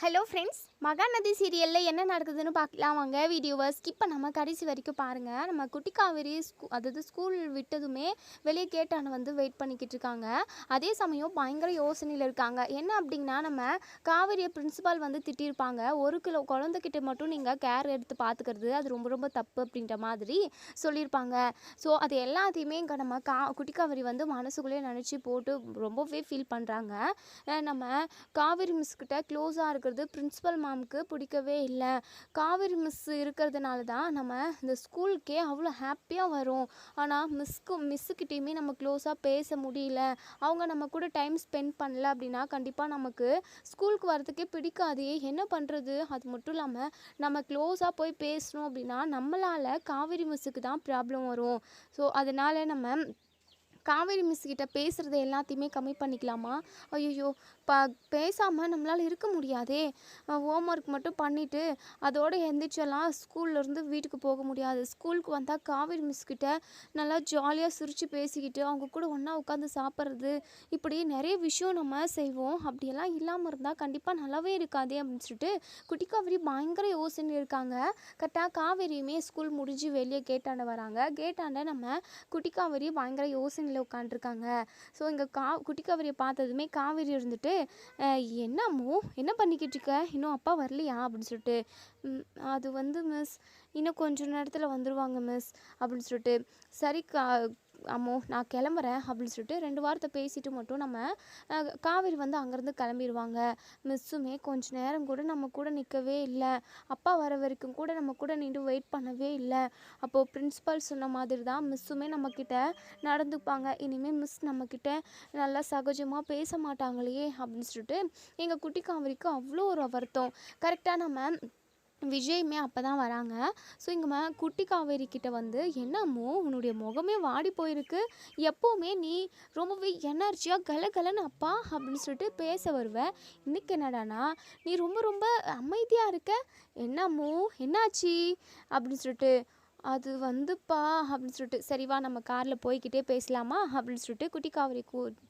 Hello friends, Mahanadi சீரியலில் என்ன நடக்குதுன்னு பார்க்கலாம் வாங்க. வீடியோவை ஸ்கிப் பண்ணாமல் கடைசி வரைக்கும் பாருங்கள். நம்ம குட்டி காவேரி அதாவது ஸ்கூல் விட்டதுமே வெளியே கேட்டான வந்து வெயிட் பண்ணிக்கிட்டு இருக்காங்க. அதே சமயம் பயங்கர யோசனையில் இருக்காங்க. என்ன அப்படின்னா, நம்ம காவேரியை பிரின்சிபால் வந்து திட்டியிருப்பாங்க. ஒரு கிலோ குழந்தைகிட்ட மட்டும் நீங்கள் கேர் எடுத்து பார்த்துக்கிறது அது ரொம்ப ரொம்ப தப்பு அப்படின்ற மாதிரி சொல்லியிருப்பாங்க. ஸோ அது எல்லாத்தையுமே இங்கே நம்ம குட்டி காவேரி வந்து மனசுக்குள்ளேயே நினச்சி போட்டு ரொம்பவே ஃபீல் பண்ணுறாங்க. நம்ம காவேரி மிஸ்கிட்ட க்ளோஸாக இருக்கிறது பிரின்சிபல் மேம்க்கு பிடிக்கவே இல்லை. காவேரி மிஸ் இருக்கிறதுனால தான் நம்ம இந்த ஸ்கூலுக்கே அவ்வளோ ஹாப்பியாக வரும். ஆனால் மிஸ்ஸுக்கிட்டேயுமே நம்ம க்ளோஸாக பேச முடியல. அவங்க நம்ம கூட டைம் ஸ்பெண்ட் பண்ணல அப்படின்னா கண்டிப்பாக நமக்கு ஸ்கூலுக்கு வரதுக்கே பிடிக்காது. என்ன பண்ணுறது? அது மட்டும் இல்லாமல் நம்ம க்ளோஸாக போய் பேசணும் அப்படின்னா நம்மளால் காவேரி மிஸ்ஸுக்கு தான் ப்ராப்ளம் வரும். ஸோ அதனால் நம்ம காவேரி மிஸ்கிட்ட பேசுகிறத எல்லாத்தையுமே கம்மி பண்ணிக்கலாமா? ஐயோ, பேசாமல் நம்மளால் இருக்க முடியாதே. ஹோம் ஒர்க் மட்டும் பண்ணிவிட்டு அதோடு எந்திரிச்செல்லாம் ஸ்கூல்லேருந்து வீட்டுக்கு போக முடியாது. ஸ்கூலுக்கு வந்தால் காவேரி மிஸ்கிட்ட நல்லா ஜாலியாக சிரித்து பேசிக்கிட்டு அவங்க கூட ஒன்றா உட்காந்து சாப்பிட்றது, இப்படி நிறைய விஷயம் நம்ம செய்வோம். அப்படியெல்லாம் இல்லாமல் இருந்தால் கண்டிப்பாக நல்லாவே இருக்காதே அப்படின்னு சொல்லிட்டு குட்டி காவேரி பயங்கர யோசனை இருக்காங்க. கரெக்டாக காவேரியுமே ஸ்கூல் முடிஞ்சு வெளியே கேட்டாண்ட வராங்க. கேட்டாண்ட நம்ம குட்டி காவேரி பயங்கர யோசனை உட்காந்துருக்காங்க. ஸோ இங்கே குட்டி காவேரியை பார்த்ததுமே காவேரி இருந்துட்டு, என்னமோ என்ன பண்ணிக்கிட்டு இருக்க, இன்னும் அப்பா வரலையா அப்படின்னு சொல்லிட்டு, அது வந்து மிஸ் இன்னும் கொஞ்சம் நேரத்தில் வந்துடுவாங்க மிஸ் அப்படின்னு சொல்லிட்டு, சரி அம்மோ நான் கிளம்புறேன் அப்படின்னு சொல்லிட்டு 2 வாரத்தை பேசிட்டு மட்டும் நம்ம காவேரி வந்து அங்கேருந்து கிளம்பிடுவாங்க. மிஸ்ஸுமே கொஞ்ச நேரம் கூட நம்ம கூட நிற்கவே இல்லை. அப்பா வர வரைக்கும் கூட நம்ம கூட நின்று வெயிட் பண்ணவே இல்லை. அப்போது பிரின்ஸிபல் சொன்ன மாதிரி தான் மிஸ்ஸுமே நம்மக்கிட்ட நடந்துப்பாங்க. இனிமேல் மிஸ் நம்மக்கிட்ட நல்லா சகஜமாக பேச மாட்டாங்களே அப்படின்னு சொல்லிட்டு எங்கள் குட்டி காவேரிக்கு அவ்வளோ ஒரு வருத்தம். கரெக்டாக நம்ம விஜயுமே அப்போ தான் வராங்க. ஸோ இங்கே குட்டி காவேரி கிட்ட வந்து, என்னமோ உன்னுடைய முகமே வாடி போயிருக்கு, எப்போவுமே நீ ரொம்பவே எனர்ஜியாக கலகலன்னு அப்பா அப்படின்னு சொல்லிட்டு பேச வருவேன். இன்றைக்கி என்னடானா நீ ரொம்ப ரொம்ப அமைதியாக இருக்க, என்னமோ என்னாச்சு அப்படின்னு சொல்லிட்டு, அது வந்துப்பா அப்படின்னு சொல்லிட்டு, சரிவா நம்ம காரில் போய்கிட்டே பேசலாமா அப்படின்னு சொல்லிட்டு குட்டி காவேரி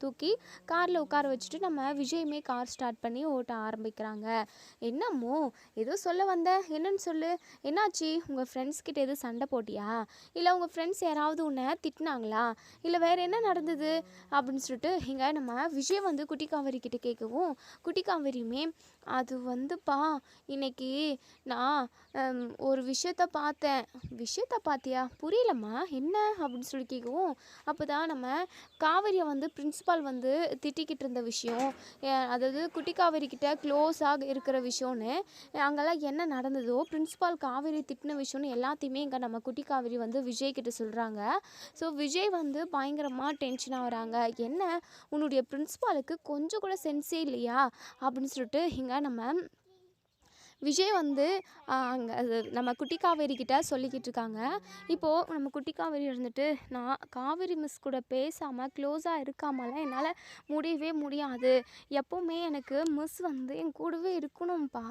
தூக்கி காரில் உட்கார வச்சுட்டு நம்ம விஜயுமே கார் ஸ்டார்ட் பண்ணி ஓட்ட ஆரம்பிக்கிறாங்க. என்னமோ ஏதோ சொல்ல வந்த, என்னன்னு சொல்லு, என்னாச்சு? உங்கள் ஃப்ரெண்ட்ஸ்கிட்ட எதுவும் சண்டை போட்டியா, இல்லை உங்கள் ஃப்ரெண்ட்ஸ் யாராவது உன்னை திட்டினாங்களா, இல்லை வேறு என்ன நடந்தது அப்படின்னு சொல்லிட்டு இங்கே நம்ம விஜய் வந்து குட்டி காவேரி கிட்டே கேட்கவும், குட்டி காவேரியுமே அது வந்துப்பா இன்னைக்கு நான் ஒரு விஷயத்த பார்த்தேன். விஷயத்த பார்த்தியா? புரியலம்மா, என்ன அப்படின்னு சொல்லி கேட்கவும், அப்போ தான் நம்ம காவேரியை வந்து பிரின்சிபால் வந்து திட்டிக்கிட்டு இருந்த விஷயம், அதாவது குட்டி காவேரி கிட்ட க்ளோஸாக இருக்கிற விஷயம்னு, அங்கெல்லாம் என்ன நடந்ததோ பிரின்சிபால் காவேரி திட்டின விஷயம்னு எல்லாத்தையுமே இங்கே நம்ம குட்டி காவேரி வந்து விஜய் கிட்ட சொல்கிறாங்க. ஸோ விஜய் வந்து பயங்கரமாக டென்ஷனாக வராங்க. என்ன உன்னுடைய பிரின்சிபாலுக்கு கொஞ்சம் கூட சென்ஸே இல்லையா அப்படின்னு சொல்லிட்டு இங்கே நம்ம விஜய் வந்து அங்கே அது நம்ம குட்டி காவேரி கிட்ட சொல்லிக்கிட்டு இருக்காங்க. இப்போது நம்ம குட்டி காவேரி இருந்துட்டு, நான் காவேரி மிஸ் கூட பேசாமல் க்ளோஸாக இருக்காமலாம் என்னால் முடியவே முடியாது. எப்போவுமே எனக்கு மிஸ் வந்து என் கூடவே இருக்கணும்ப்பா.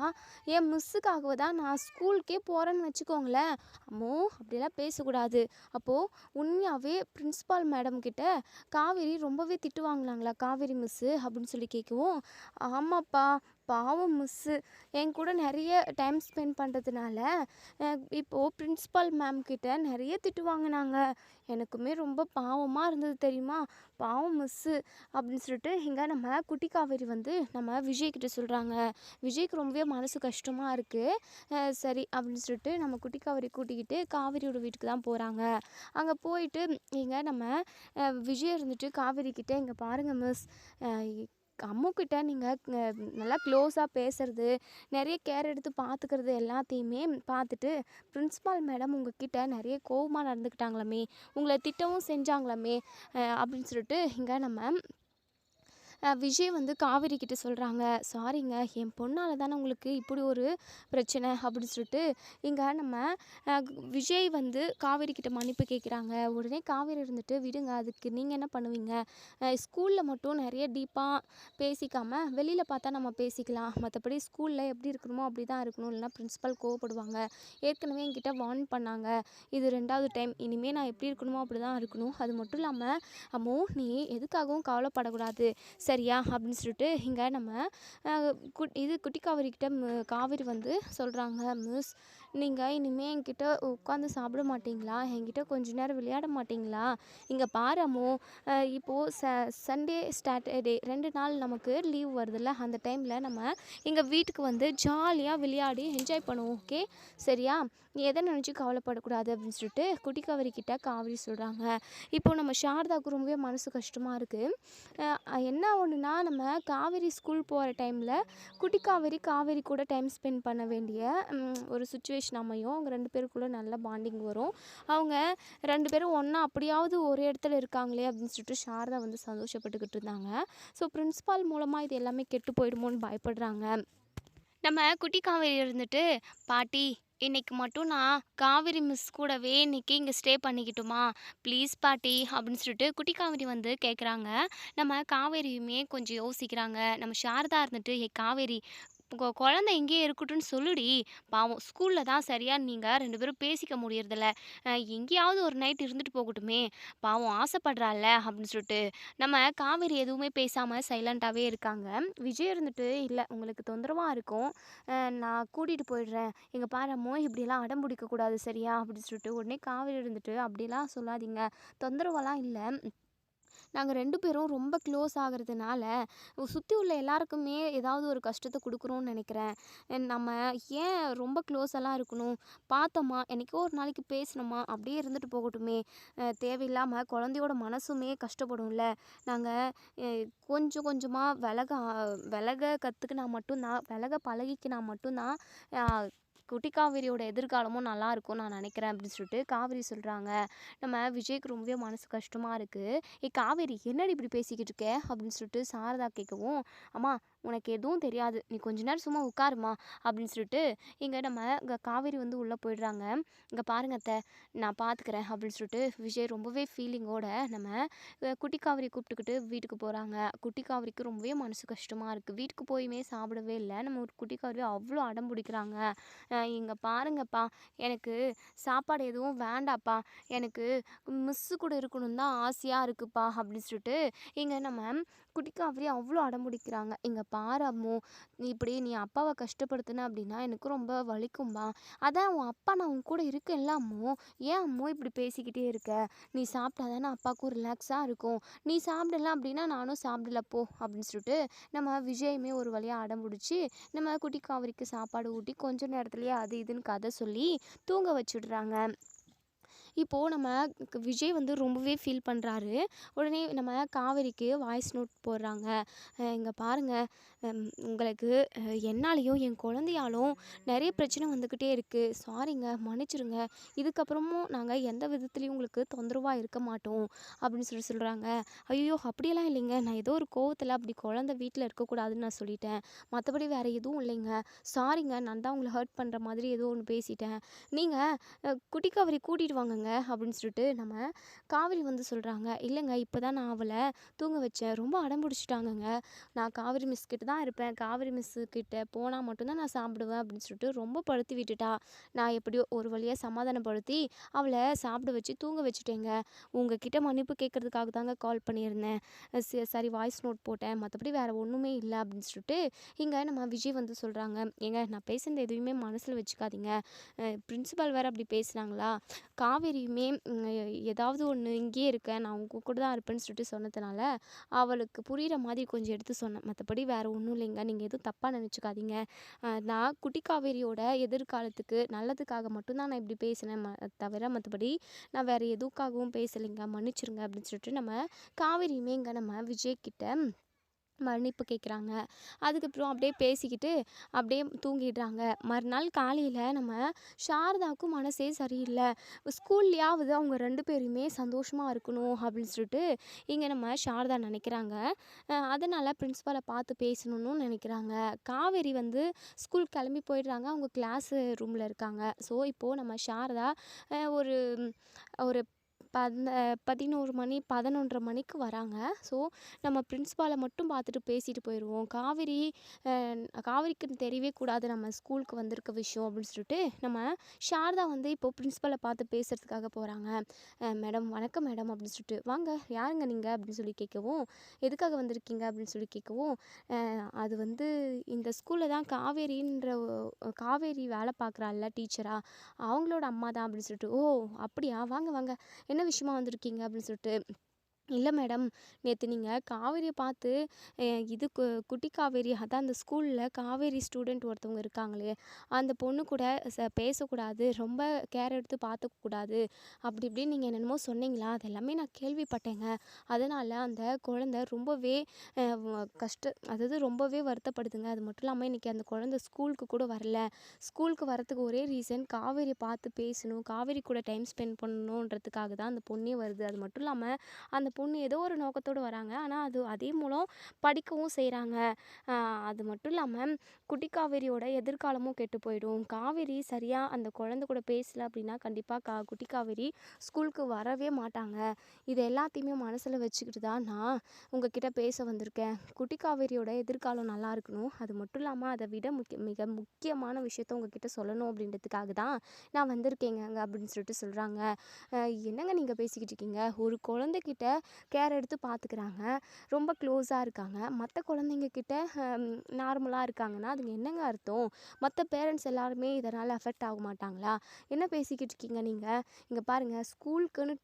என் மிஸ்ஸுக்காக தான் நான் ஸ்கூலுக்கே போகிறேன்னு வச்சுக்கோங்களேன். அம்மோ அப்படிலாம் பேசக்கூடாது. அப்போது உண்மையாகவே பிரின்சிபால் மேடம் கிட்ட காவேரி ரொம்பவே திட்டு வாங்கினாங்களா காவேரி மிஸ்ஸு அப்படின்னு சொல்லி கேட்கவும், ஆமாப்பா பாவம் மிஸ்ஸு என் கூட நிறைய டைம் ஸ்பெண்ட் பண்ணுறதுனால இப்போது பிரின்சிபால் மேம் கிட்ட நிறைய திட்டு வாங்கினாங்க. எனக்குமே ரொம்ப பாவமாக இருந்தது தெரியுமா, பாவம் மிஸ்ஸு அப்படின்னு சொல்லிட்டு இங்கே நம்ம குட்டி காவேரி வந்து நம்ம விஜய்கிட்ட சொல்கிறாங்க. விஜய்க்கு ரொம்பவே மனசு கஷ்டமாக இருக்குது. சரி அப்படின்னு சொல்லிட்டு நம்ம குட்டி காவேரி கூட்டிக்கிட்டு காவேரியோட வீட்டுக்கு தான் போகிறாங்க. அங்கே போயிட்டு இங்கே நம்ம விஜய் இருந்துட்டு காவேரி கிட்டே, இங்கே பாருங்கள் மிஸ், அம்முக்கிட்ட நீங்கள் நல்லா க்ளோஸாக பேசுகிறது, நிறைய கேர் எடுத்து பார்த்துக்கிறது எல்லாத்தையுமே பார்த்துட்டு பிரின்சிபால் மேடம் உங்ககிட்ட நிறைய கோவமாக நடந்துக்கிட்டாங்களாமே, உங்களை திட்டவும் செஞ்சாங்களாமே அப்படின்னு சொல்லிட்டு இங்கே நம்ம விஜய் வந்து காவேரி கிட்ட சொல்கிறாங்க. சாரிங்க, என் பொண்ணால் தானே உங்களுக்கு இப்படி ஒரு பிரச்சனை அப்படின்னு சொல்லிட்டு இங்கே நம்ம விஜய் வந்து காவேரி கிட்ட மன்னிப்பு கேட்குறாங்க. உடனே காவேரி இருந்துட்டு, விடுங்க, அதுக்கு நீங்கள் என்ன பண்ணுவீங்க, ஸ்கூலில் மட்டும் நிறைய டீப்பாக பேசிக்காமல் வெளியில் பார்த்தா நம்ம பேசிக்கலாம், மற்றபடி ஸ்கூலில் எப்படி இருக்கணுமோ அப்படி தான் இருக்கணும், இல்லைனா பிரின்சிபல் கோவப்படுவாங்க. ஏற்கனவே என்கிட்ட வார்ன் பண்ணாங்க, இது 2வது டைம், இனிமேல் நான் எப்படி இருக்கணுமோ அப்படி தான் இருக்கணும். அது மட்டும் இல்லாமல் அம்மோ நீ எதுக்காகவும் கவலைப்படக்கூடாது சரியா அப்படின்னு சொல்லிட்டு இங்கே நம்ம குட்டி காவேரிக்கிட்ட காவேரி வந்து சொல்கிறாங்க, மிஸ் நீங்கள் இனிமேல் என்கிட்ட உட்காந்து சாப்பிட மாட்டிங்களா, என்கிட்ட கொஞ்ச நேரம் விளையாட மாட்டிங்களா, இங்கே பாரமோ இப்போது சண்டே சாட்டர்டே 2 நாள் நமக்கு லீவ் வருதுல்ல, அந்த டைமில் நம்ம எங்கள் வீட்டுக்கு வந்து ஜாலியாக விளையாடி என்ஜாய் பண்ணுவோம். ஓகே சரியா, நீ எதை நினச்சி கவலைப்படக்கூடாது அப்படின்னு சொல்லிட்டு குட்டி காவேரி கிட்ட காவேரி சொல்கிறாங்க. இப்போது நம்ம சாரதாவுக்கு ரொம்பவே மனசு கஷ்டமாக இருக்குது. என்ன ஒன்றுனா, நம்ம காவேரி ஸ்கூல் போகிற டைமில் குட்டி காவேரி கூட டைம் ஸ்பெண்ட் பண்ண வேண்டிய ஒரு சுச்சுவேஷன் அமையும். அவங்க 2 பேருக்குள்ளே நல்ல பாண்டிங் வரும். அவங்க 2 பேரும் ஒன்றா அப்படியாவது ஒரு இடத்துல இருக்காங்களே அப்படின்னு சொல்லிட்டு சாரதா வந்து சந்தோஷப்பட்டுக்கிட்டு இருந்தாங்க. ஸோ பிரின்ஸிபால் மூலமாக இது எல்லாமே கெட்டு போயிடுமோன்னு பயப்படுறாங்க. நம்ம குட்டி காவேரி இருந்துட்டு, பாட்டி இன்னைக்கு மட்டும் நான் காவேரி மிஸ் கூடவே இன்னைக்கு இங்கே ஸ்டே பண்ணிக்கிட்டுமா ப்ளீஸ் பாட்டி அப்படின்னு சொல்லிட்டு குட்டி காவேரி வந்து கேட்குறாங்க. நம்ம காவேரியுமே கொஞ்சம் யோசிக்கிறாங்க. நம்ம சாரதா இருந்துட்டு, ஏ காவேரி குழந்தை இங்கேயே இருக்கட்டும்னு சொல்லுடி, பாவம் ஸ்கூலில் தான் சரியா நீங்கள் 2 பேரும் பேசிக்க முடியறதில்ல, எங்கேயாவது ஒரு நைட் இருந்துட்டு போகட்டுமே, பாவம் ஆசைப்படுறாள்ல அப்படின்னு சொல்லிட்டு நம்ம காவேரி எதுவுமே பேசாமல் சைலண்ட்டாகவே இருக்காங்க. விஜய் இருந்துட்டு, இல்லை உங்களுக்கு தொந்தரவாக இருக்கும், நான் கூட்டிகிட்டு போயிடுறேன், எங்கள் பாரம்மோ இப்படிலாம் அடம் பிடிக்கக்கூடாது சரியா அப்படின்னு சொல்லிட்டு உடனே காவேரி இருந்துட்டு, அப்படிலாம் சொல்லாதீங்க, தொந்தரவெல்லாம் இல்லை, நாங்கள் 2 பேரும் ரொம்ப க்ளோஸ் ஆகிறதுனால சுற்றி உள்ள எல்லாருக்குமே ஏதாவது ஒரு கஷ்டத்தை கொடுக்குறோன்னு நினைக்கிறேன். நம்ம ஏன் ரொம்ப க்ளோஸ் எல்லாம் இருக்கணும், பார்த்தோமா என்னைக்கோ ஒரு நாளைக்கு பேசினோமா அப்படியே இருந்துட்டு போகட்டுமே, தேவையில்லாமல் குழந்தையோட மனசுமே கஷ்டப்படும்ல, நாங்கள் கொஞ்சம் கொஞ்சமாக விலக கற்றுக்கினா மட்டும்தான், விலக பழகிக்கினா மட்டும்தான் குட்டி காவேரியோட எதிர்காலமும் நல்லாயிருக்கும் நான் நினைக்கிறேன் அப்படின்னு சொல்லிட்டு காவேரி சொல்கிறாங்க. நம்ம விஜய்க்கு ரொம்பவே மனசு கஷ்டமாக இருக்குது. காவேரி என்னடி இப்படி பேசிக்கிட்டு இருக்க அப்படின்னு சொல்லிட்டு சாரதா கேட்கவும், அம்மா உனக்கு எதுவும் தெரியாது, நீ கொஞ்ச நேரம் சும்மா உட்காருமா அப்படின்னு சொல்லிட்டு இங்கே காவேரி வந்து உள்ளே போயிடுறாங்க. இங்கே பாருங்க அத்தை, நான் பார்த்துக்கிறேன் அப்படின்னு சொல்லிட்டு விஜய் ரொம்பவே ஃபீலிங்கோட நம்ம குட்டி காவேரி கூப்பிட்டுக்கிட்டு வீட்டுக்கு போகிறாங்க. குட்டி காவேரிக்கு ரொம்பவே மனசு கஷ்டமாக இருக்குது. வீட்டுக்கு போயுமே சாப்பிடவே இல்லை. நம்ம ஒரு குட்டி காவேரி அவ்வளோ அடம் பிடிக்கிறாங்க. இங்கே பாருங்கப்பா, எனக்கு சாப்பாடு எதுவும் வேண்டாப்பா, எனக்கு மிஸ்ஸு கூட இருக்கணும்னு தான் ஆசையாக இருக்குப்பா அப்படின்னு சொல்லிட்டு இங்கே நம்ம குட்டி காவேரி அவ்வளோ அடம்பிடிக்கிறாங்க. இங்கே பாரு அம்மு, இப்படி நீ அப்பாவை கஷ்டப்படுத்தின அப்படின்னா எனக்கு ரொம்ப வலிக்கும்பா, அதான் உன் அப்பா நான் உன் கூட இருக்கேன்ல அம்மு, ஏன் அம்மு இப்படி பேசிக்கிட்டே இருக்க, நீ சாப்பிட்டா தானே அப்பாவுக்கும் ரிலாக்ஸாக இருக்கும், நீ சாப்பிடல அப்படின்னா நானும் சாப்பிடல போ அப்படின்னு சொல்லிட்டு நம்ம விஜயுமே ஒரு வழியாக அடம்பிடிச்சி நம்ம குட்டி காவேரிக்கு சாப்பாடு ஊட்டி கொஞ்ச நேரத்துலேயே அது இதுன்னு கதை சொல்லி தூங்க வச்சுடுறாங்க. இப்போது நம்ம விஜய் வந்து ரொம்பவே ஃபீல் பண்ணுறாரு. உடனே நம்ம காவேரிக்கு வாய்ஸ் நோட் போடுறாங்க. இங்கே பாருங்கள், உங்களுக்கு என்னாலேயும் என் குழந்தையாலும் நிறைய பிரச்சனை வந்துக்கிட்டே இருக்குது, சாரிங்க மன்னிச்சிருங்க, இதுக்கப்புறமும் நாங்கள் எந்த விதத்துலேயும் உங்களுக்கு தொந்தரவாக இருக்க மாட்டோம் அப்படின்னு சொல்கிறாங்க. ஐயோ அப்படியெல்லாம் இல்லைங்க, நான் ஏதோ ஒரு கோவத்தில் அப்படி குழந்தை வீட்டில் இருக்கக்கூடாதுன்னு நான் சொல்லிட்டேன், மற்றபடி வேறு எதுவும் இல்லைங்க, சாரிங்க, நான் தான் உங்களை ஹர்ட் பண்ணுற மாதிரி ஏதோ ஒன்று பேசிட்டேன், நீங்கள் குட்டி காவேரி கூட்டிகிட்டு வாங்கங்க அப்படின்னு சொல்லிட்டு நம்ம காவேரி வந்து சொல்கிறாங்க. இல்லைங்க இப்போ தான் நான் அவளை தூங்க வச்சேன், ரொம்ப அடம் பிடிச்சிட்டாங்கங்க, நான் காவேரி மிஸ் கிட்ட தான் இருப்பேன், காவேரி மிஸ்ஸு கிட்ட போனால் மட்டும்தான் நான் சாப்பிடுவேன் அப்படின்னு சொல்லிட்டு ரொம்ப படுத்தி விட்டுட்டா, நான் எப்படியோ ஒரு வழியாக சமாதானப்படுத்தி அவளை சாப்பிட வச்சு தூங்க வச்சுட்டேங்க, உங்ககிட்ட மன்னிப்பு கேட்குறதுக்காக தாங்க கால் பண்ணியிருந்தேன், சரி வாய்ஸ் நோட் போட்டேன், மற்றபடி வேறு ஒன்றுமே இல்லை அப்படின்னு சொல்லிட்டு இங்கே நம்ம விஜய் வந்து சொல்கிறாங்க. ஏங்க நான் பேசுனது எதுவுமே மனசில் வச்சுக்காதீங்க, பிரின்சிபால் வேறு அப்படி பேசுனாங்களா, காவேரியுமே ஏதாவது ஒன்று இங்கேயே இருக்கேன், நான் உங்க கூட தான் இருப்பேன்னு சொல்லிட்டு சொன்னதுனால அவளுக்கு புரிகிற மாதிரி கொஞ்சம் எடுத்து சொன்னேன், மற்றபடி வேறு ஒன்றும் இல்லைங்க, நீங்கள் எதுவும் தப்பாக நினச்சிக்காதீங்க, நான் குட்டி காவேரியோட எதிர்காலத்துக்கு நல்லதுக்காக மட்டும்தான் நான் இப்படி பேசினேன், தவிர மற்றபடி நான் வேறு எதுக்காகவும் பேசலைங்க, மன்னிச்சிருங்க அப்படின்னு சொல்லிட்டு நம்ம காவேரியுமே இங்கே நம்ம விஜய்கிட்ட மன்னிப்பு கேட்குறாங்க. அதுக்கப்புறம் அப்படியே பேசிக்கிட்டு அப்படியே தூங்கிடுறாங்க. மறுநாள் காலையில் நம்ம சாரதாவுக்கும் மனசே சரியில்லை, ஸ்கூல்லையாவது அவங்க 2 பேருமே சந்தோஷமாக இருக்கணும் அப்படின்னு சொல்லிட்டு இங்கே நம்ம சாரதா நினைக்கிறாங்க. அதனால் பிரின்ஸிபாலை பார்த்து பேசணும்னு நினைக்கிறாங்க. காவேரி வந்து ஸ்கூல் கிளம்பி போயிடுறாங்க, அவங்க கிளாஸ் ரூமில் இருக்காங்க. ஸோ இப்போது நம்ம சாரதா ஒரு ஒரு பந்த 11 மணி 11:30 மணிக்கு வராங்க. ஸோ நம்ம பிரின்சிபாலை மட்டும் பார்த்துட்டு பேசிட்டு போயிடுவோம். காவேரிக்கு தெரியவே கூடாது நம்ம ஸ்கூலுக்கு வந்திருக்க விஷயம் அப்படின்னு சொல்லிட்டு நம்ம சாரதா வந்து இப்போது பிரின்சிபலை பார்த்து பேசுகிறதுக்காக போகிறாங்க. மேடம் வணக்கம் மேடம் அப்படின்னு சொல்லிட்டு, வாங்க யாருங்க நீங்கள் அப்படின்னு சொல்லி கேட்கவும், எதுக்காக வந்திருக்கீங்க அப்படின்னு சொல்லி கேட்கவும், அது வந்து இந்த ஸ்கூலில் தான் காவேரி வேலை பார்க்குறாள்ல டீச்சரா, அவங்களோட அம்மா தான் அப்படின்னு சொல்லிட்டு, ஓ அப்படியா, வாங்க வாங்க என்ன விஷயமா வந்திருக்கீங்க அப்படின்னு சொல்லிட்டு, இல்லை மேடம், நேற்று நீங்கள் காவேரியை பார்த்து இது குட்டி காவேரி, அதான் அந்த ஸ்கூலில் காவேரி ஸ்டூடெண்ட் ஒருத்தவங்க இருக்காங்களே, அந்த பொண்ணு கூட பேசக்கூடாது, ரொம்ப கேர் எடுத்து பார்த்துக்கூடாது, அப்படி இப்படின்னு நீங்கள் என்னென்னமோ சொன்னீங்களா, அது எல்லாமே நான் கேள்விப்பட்டேங்க. அதனால் அந்த குழந்தை ரொம்பவே அதாவது ரொம்பவே வருத்தப்படுதுங்க. அது மட்டும் இல்லாமல் இன்றைக்கி அந்த குழந்தை ஸ்கூலுக்கு கூட வரல. ஸ்கூலுக்கு வரத்துக்கு ஒரே ரீசன் காவேரியை பார்த்து பேசணும், காவேரி கூட டைம் ஸ்பெண்ட் பண்ணணுன்றதுக்காக தான் அந்த பொண்ணே வருது. அது மட்டும் இல்லாமல் அந்த பொண்ணு ஏதோ ஒரு நோக்கத்தோடு வராங்க. ஆனால் அதே மூலம் படிக்கவும் செய்கிறாங்க. அது மட்டும் இல்லாமல் குட்டி காவேரியோட எதிர்காலமும் கெட்டு போயிடும். காவேரி சரியாக அந்த குழந்தை கூட பேசலை அப்படின்னா கண்டிப்பாக குட்டி காவேரி ஸ்கூலுக்கு வரவே மாட்டாங்க. இது எல்லாத்தையுமே மனசில் வச்சுக்கிட்டு தான் நான் உங்ககிட்ட பேச வந்திருக்கேன். குட்டி காவேரியோட எதிர்காலம் நல்லா இருக்கணும். அது மட்டும் இல்லாமல் அதை விட மிக முக்கியமான விஷயத்த உங்ககிட்ட சொல்லணும் அப்படின்றதுக்காக தான் நான் வந்திருக்கேங்க அப்படின்னு சொல்லிட்டு சொல்கிறாங்க. என்னங்க நீங்கள் பேசிக்கிட்டு இருக்கீங்க? ஒரு குழந்தைகிட்ட கேர் எடுத்து பார்த்துக்கிறாங்க, ரொம்ப க்ளோஸாக இருக்காங்க. மற்ற குழந்தைங்க கிட்ட நார்மலாக இருக்காங்கன்னா அதுங்க என்னங்க அர்த்தம்? மற்ற பேரண்ட்ஸ் எல்லாருமே இதனால் அஃபெக்ட் ஆக மாட்டாங்களா? என்ன பேசிக்கிட்டு இருக்கீங்க நீங்கள்? இங்கே பாருங்கள், ஸ்கூலுக்குன்னு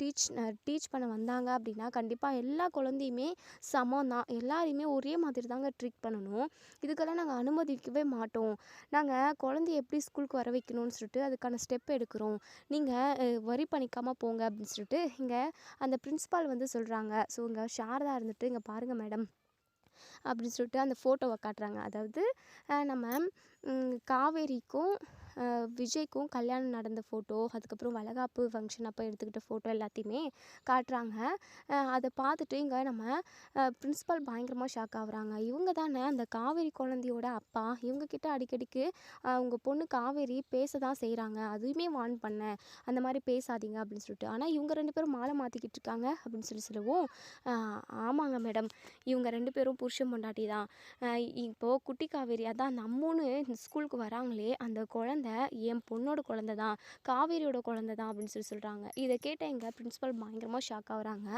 டீச் பண்ண வந்தாங்க அப்படின்னா கண்டிப்பாக எல்லா குழந்தையுமே சமம் தான். எல்லாரையுமே ஒரே மாதிரி தாங்க ட்ரீட் பண்ணணும். இதுக்கெல்லாம் நாங்கள் அனுமதிக்கவே மாட்டோம். நாங்கள் குழந்தைய எப்படி ஸ்கூலுக்கு வர வைக்கணும்னு சொல்லிட்டு அதுக்கான ஸ்டெப் எடுக்கிறோம். நீங்கள் வரி பண்ணிக்காமல் போங்க அப்படின்னு சொல்லிட்டு இங்கே அந்த பிரின்சிபால் வந்து சொல்கிறாங்க. ஸோ இங்கே சாரதா இருந்துட்டு, இங்கே பாருங்கள் மேடம் அப்படின்னு சொல்லிட்டு அந்த ஃபோட்டோவை காட்டுறாங்க. அதாவது நம்ம காவேரிக்கும் விஜய்க்கும் கல்யாணம் நடந்த ஃபோட்டோ, அதுக்கப்புறம் வளைகாப்பு ஃபங்க்ஷன் அப்போ எடுத்துக்கிட்ட ஃபோட்டோ எல்லாத்தையுமே காட்டுறாங்க. அதை பார்த்துட்டு இங்கே நம்ம பிரின்சிபல் பயங்கரமாக ஷாக் ஆகுறாங்க. இவங்க தானே அந்த காவேரி குழந்தையோட அப்பா, இவங்கக்கிட்ட அடிக்கடிக்கு உங்கள் பொண்ணு காவேரி பேச தான் செய்கிறாங்க, அதுவுமே வார்ன் பண்ணேன், அந்த மாதிரி பேசாதீங்க அப்படின்னு சொல்லிட்டு. ஆனால் இவங்க 2 பேரும் மாலை மாற்றிக்கிட்டு இருக்காங்க அப்படின்னு சொல்லவும், ஆமாங்க மேடம், இவங்க 2 பேரும் புருஷன் பொண்டாட்டி தான். இப்போது குட்டி காவேரி, அதான் அந்த அம்முன்னு ஸ்கூலுக்கு வராங்களே, அந்த குழந்தை என் பொண்ணோட குழந்தை தான், காவேரியோட குழந்தை தான் அப்படின்னு சொல்கிறாங்க. இதை கேட்ட எங்கள் பிரின்சிபல் பயங்கரமாக ஷாக் ஆகுறாங்க.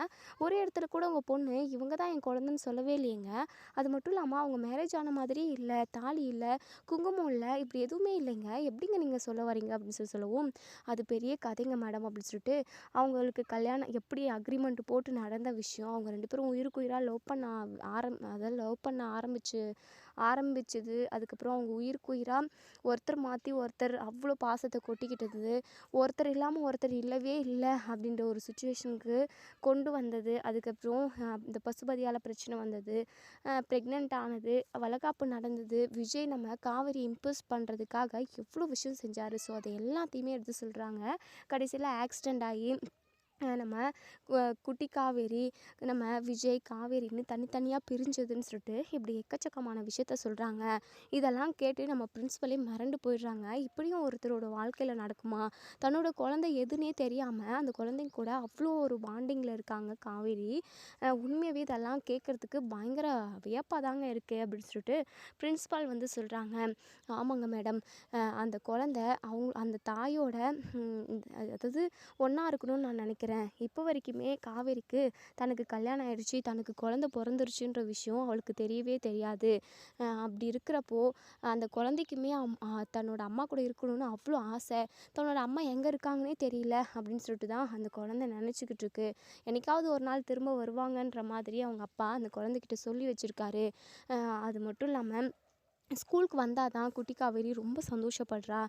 ஒரு இடத்துல கூட உங்கள் பொண்ணு இவங்க தான் என் குழந்தைன்னு சொல்லவே இல்லையேங்க. அது மட்டும் இல்லாமல் அவங்க மேரேஜ் ஆன மாதிரி இல்லை, தாலி இல்லை, குங்குமம் இல்லை, இப்படி எதுவுமே இல்லைங்க, எப்படிங்க நீங்கள் சொல்ல வரீங்க அப்படின்னு சொல்லவும், அது பெரிய கதைங்க மேடம் அப்படின்னு சொல்லிட்டு, அவங்களுக்கு கல்யாணம் எப்படி அக்ரிமெண்ட் போட்டு நடந்த விஷயம், அவங்க 2 பேரும் உயிருக்கு உயிராக லவ் பண்ண ஆரம்பிச்சது, அதுக்கப்புறம் அவங்க உயிருக்கு உயிராக ஒருத்தர் மாற்றி ஒருத்தர் அவ்வளோ பாசத்தை கொட்டிக்கிட்டது, ஒருத்தர் இல்லாமல் ஒருத்தர் இல்லவே இல்லை அப்படின்ற ஒரு சுச்சுவேஷனுக்கு கொண்டு வந்தது, அதுக்கப்புறம் இந்த பசுபதியால் பிரச்சனை வந்தது, ப்ரெக்னென்ட் ஆனது, வளைகாப்பு நடந்தது, விஜய் நம்ம காவேரி இம்ப்ரெஸ் பண்ணுறதுக்காக எவ்வளோ விஷயம் செஞ்சார். ஸோ அதை எல்லாத்தையுமே எடுத்து சொல்கிறாங்க. கடைசியில் ஆக்சிடெண்ட் ஆகி நம்ம குட்டி காவேரி, நம்ம விஜய், காவேரின்னு தனித்தனியாக பிரிஞ்சதுன்னு சொல்லிட்டு இப்படி எக்கச்சக்கமான விஷயத்த சொல்கிறாங்க. இதெல்லாம் கேட்டு நம்ம பிரின்சிபலே மிரண்டு போயிடுறாங்க. இப்படியும் ஒருத்தரோட வாழ்க்கையில் நடக்குமா? தன்னோட குழந்தை எதுன்னே தெரியாமல் அந்த குழந்தைங்க கூட அவ்வளோ ஒரு பாண்டிங்கில் இருக்காங்க காவேரி. உண்மையாகவே இதெல்லாம் கேட்குறதுக்கு பயங்கர வியப்பாக தாங்க இருக்குது அப்படின்னு சொல்லிட்டு பிரின்சிபால் வந்து சொல்கிறாங்க. ஆமாங்க மேடம், அந்த குழந்தை அந்த தாயோட அதாவது ஒன்றா இருக்கணும்னு நான் நினைக்கிறேன். இப்போ வரைக்குமே காவேரிக்கு தனக்கு கல்யாணம் ஆயிடுச்சு, தனக்கு குழந்தை பிறந்துருச்சுன்ற விஷயம் அவளுக்கு தெரியவே தெரியாது. அப்படி இருக்கிறப்போ அந்த குழந்தைக்குமே தன்னோட அம்மா கூட இருக்கணும்னு அவ்வளோ ஆசை. தன்னோட அம்மா எங்கே இருக்காங்கன்னே தெரியல அப்படின்னு சொல்லிட்டு தான் அந்த குழந்தை நினச்சிக்கிட்டு இருக்கு. என்னைக்காவது ஒரு நாள் திரும்ப வருவாங்கன்ற மாதிரி அவங்க அப்பா அந்த குழந்தைகிட்ட சொல்லி வச்சுருக்காரு. அது மட்டும் இல்லாமல் ஸ்கூலுக்கு வந்தால் தான் குட்டி காவேரி ரொம்ப சந்தோஷப்படுறா.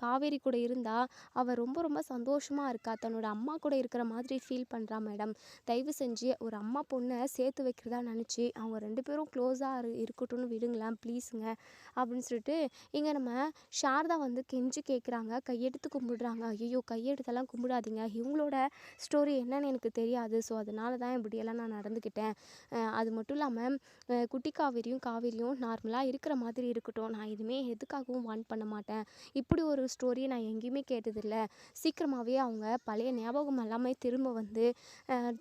காவேரி கூட இருந்தால் அவள் ரொம்ப ரொம்ப சந்தோஷமாக இருக்கா. தன்னோட அம்மா கூட இருக்கிற மாதிரி ஃபீல் பண்ணுறா மேடம். தயவு செஞ்சு ஒரு அம்மா பொண்ணை சேர்த்து வைக்கிறதா நினச்சி அவங்க 2 பேரும் க்ளோஸாக இருக்கட்டும்னு விடுங்களேன் ப்ளீஸுங்க அப்படின்னு சொல்லிட்டு இங்கே நம்ம சாரதா வந்து கெஞ்சி கேட்குறாங்க, கையெடுத்து கும்பிடுறாங்க. ஐயோ, கையெடுத்தெல்லாம் கும்பிடாதீங்க, இவங்களோட ஸ்டோரி என்னன்னு எனக்கு தெரியாது, ஸோ அதனால தான் இப்படியெல்லாம் நான் நடந்துக்கிட்டேன். அது மட்டும் இல்லாமல் குட்டி காவேரியும் நார்மலாக இருக்க இருக்கிற மாதிரி இருக்கட்டும். நான் எதுவுமே எதுக்காகவும் வாண்ட் பண்ண மாட்டேன். இப்படி ஒரு ஸ்டோரியை நான் எங்கேயுமே கேட்டதில்ல. சீக்கிரமாகவே அவங்க பழைய ஞாபகம் எல்லாமே திரும்ப வந்து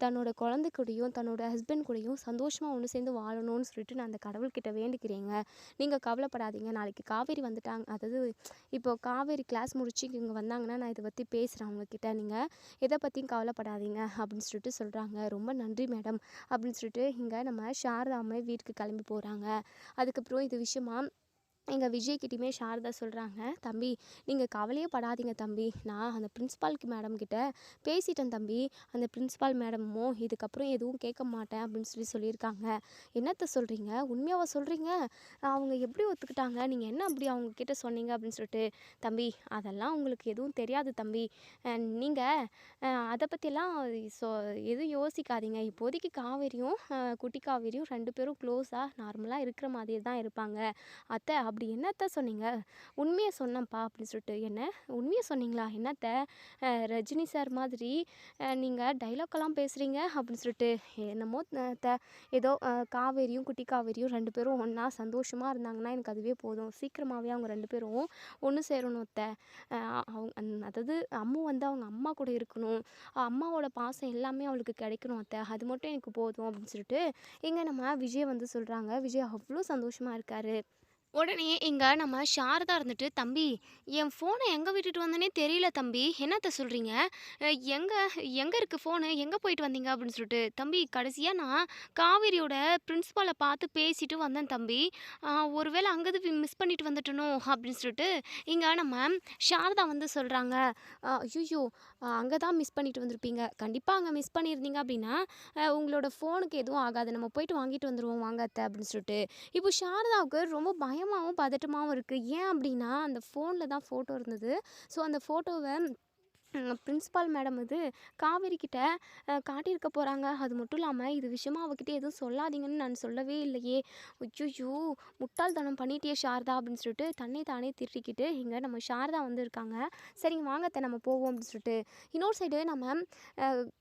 தன்னோட குழந்தை கூடயும் தன்னோட ஹஸ்பண்ட் கூடயும் சந்தோஷமாக ஒன்று சேர்ந்து வாழணும்னு சொல்லிட்டு நான் அந்த கடவுள்கிட்ட வேண்டிக்கிறேங்க. நீங்கள் கவலைப்படாதீங்க. நாளைக்கு காவேரி வந்துட்டாங்க, அதாவது இப்போ காவேரி கிளாஸ் முடிச்சு இங்கே வந்தாங்கன்னா நான் இதை பற்றி பேசுகிறேன் அவங்கக்கிட்ட. நீங்கள் எதை பற்றியும் கவலைப்படாதீங்க அப்படின்னு சொல்லிட்டு சொல்கிறாங்க. ரொம்ப நன்றி மேடம் அப்படின்னு சொல்லிட்டு இங்கே நம்ம சாரதாமே வீட்டுக்கு கிளம்பி போகிறாங்க. அதுக்கப்புறம் இது விஷயமா எங்கள் விஜய்கிட்டையுமே சாரதா சொல்கிறாங்க, தம்பி நீங்கள் கவலையே படாதீங்க தம்பி, நான் அந்த பிரின்ஸிபால்க்கு மேடம் கிட்ட பேசிட்டேன் தம்பி. அந்த பிரின்ஸிபால் மேடமும் இதுக்கப்புறம் எதுவும் கேட்க மாட்டேன் அப்படின்னு சொல்லியிருக்காங்க. என்னத்த சொல்கிறீங்க, உண்மையாவா சொல்கிறீங்க? அவங்க எப்படி ஒத்துக்கிட்டாங்க, நீங்கள் என்ன அப்படி அவங்க கிட்ட சொன்னீங்க அப்படின்னு சொல்லிட்டு. தம்பி அதெல்லாம் உங்களுக்கு எதுவும் தெரியாது தம்பி, நீங்கள் அதை பற்றியெல்லாம் சொ எதுவும் யோசிக்காதீங்க. இப்போதைக்கு காவேரியும் குட்டி காவேரியும் 2 பேரும் க்ளோஸாக நார்மலாக இருக்கிற மாதிரி தான் இருப்பாங்க. அத்தை அப்படி என்னத்த சொன்னீங்க? உண்மையை சொன்னேன்ப்பா அப்படின்னு சொல்லிட்டு. என்ன உண்மையை சொன்னீங்களா? என்னத்த ரஜினி சார் மாதிரி நீங்கள் டைலாக்கெல்லாம் பேசுகிறீங்க அப்படின்னு சொல்லிட்டு. என்னமோ ஏதோ காவேரியும் குட்டி காவேரியும் 2 பேரும் ஒன்றா சந்தோஷமாக இருந்தாங்கன்னா எனக்கு அதுவே போதும். சீக்கிரமாகவே அவங்க 2 பேரும் ஒன்று சேரணும் அத்தை. அவங்க அதாவது அம்மு வந்து அவங்க அம்மா கூட இருக்கணும். அம்மாவோட பாசம் எல்லாமே அவளுக்கு கிடைக்கணும் அத்தை. அது மட்டும் எனக்கு போதும் அப்படின்னு சொல்லிட்டு இங்கே நம்ம விஜய் வந்து சொல்கிறாங்க. விஜய் அவ்வளோ சந்தோஷமாக இருக்காரு. உடனே இங்கே நம்ம சாரதா இருந்துட்டு, தம்பி என் ஃபோனை எங்கே விட்டுட்டு வந்தேனே தெரியல தம்பி, என்னத்த சொல்கிறீங்க? எங்கே எங்கே இருக்குது ஃபோனு, எங்கே போயிட்டு வந்தீங்க அப்படின்னு சொல்லிட்டு. தம்பி கடைசியாக நான் காவேரியோட பிரின்ஸிபாலை பார்த்து பேசிட்டு வந்தேன் தம்பி. ஒருவேளை அங்கே மிஸ் பண்ணிட்டு வந்துட்டனோ அப்படின்னு சொல்லிட்டு இங்கே நம்ம சாரதா வந்து சொல்கிறாங்க. ஐயோ அங்கே தான் மிஸ் பண்ணிட்டு வந்திருப்பீங்க. கண்டிப்பாக அங்கே மிஸ் பண்ணியிருந்தீங்க அப்படின்னா உங்களோட ஃபோனுக்கு எதுவும் ஆகாது. நம்ம போயிட்டு வாங்கிட்டு வந்துடுவோம் வாங்க அத்தை அப்படின்னு சொல்லிட்டு. இப்போ சாரதாவுக்கு ரொம்ப பயமாகவும் பதட்டமாகவும் இருக்குது. ஏன் அப்படின்னா அந்த ஃபோனில் தான் ஃபோட்டோ இருந்தது. ஸோ அந்த ஃபோட்டோவை பிரின்ஸிபால் மேடம் இது காவேரி கிட்ட காட்டியிருக்க போகிறாங்க. அது மட்டும் இல்லாமல் இது விஷயமா அவகிட்ட எதுவும் சொல்லாதீங்கன்னு நான் சொல்லவே இல்லையே. ஐயோ முட்டாள்தனம் பண்ணிட்டியே சாரதா அப்படின்னு சொல்லிட்டு தன்னை தானே திட்டிக்கிட்டு இங்கே நம்ம சாரதா வந்து இருக்காங்க. சரிங்க வாங்கத்தை நம்ம போவோம் அப்படின்னு சொல்லிட்டு. இன்னொரு சைடு நம்ம